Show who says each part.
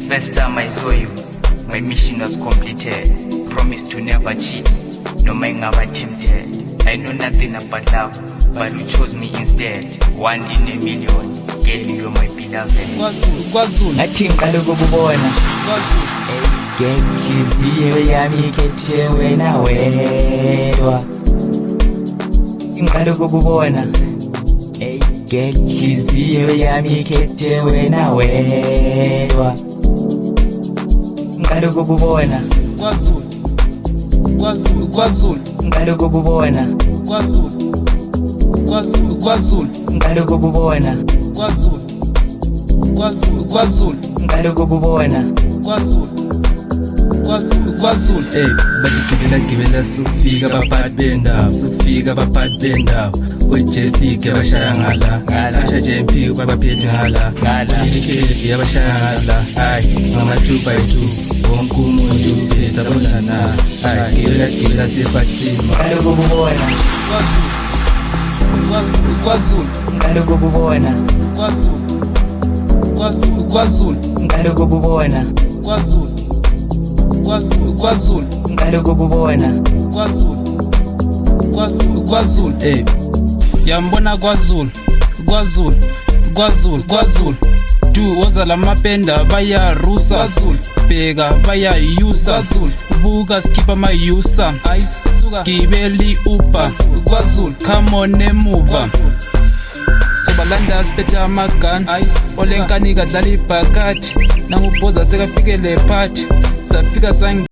Speaker 1: First time I saw you, my mission was completed. Promised to never cheat, no man never tempted. I know nothing about love, but you chose me instead. One in a million, girl, you're my beloved.
Speaker 2: Ngathi ngiqala ukukubona ngenhliziyo yami ikhethe wena wedwa. Ngiqala ukukubona ngenhliziyo yami ikhethe wena wedwa. Ngiqala ukukubona ngiqala ukukubona ngiqala ukukubona ngiqala ukukubona
Speaker 3: Bagibela sufika abaphathi bendawo kwe-J-Stick yabashaya ngala asha JMP babaphethe ngala yabashaya ngala hayi ngama-2 by 2 wonke umuntu uphetha bonana hayi gibela sefatima
Speaker 2: ngiqala ukukubona ngiqala ukukubona ngiqala ukukubona ngiqala ukukubona
Speaker 4: yambona KwaZulu du woza lamapenda bayarusa bheka bayayusa buka skip amayusa gibeli upa come on emuva sobalanda siphethe amagani olenkani kadlala ibhakati nangubhoza sekafikele phathi safika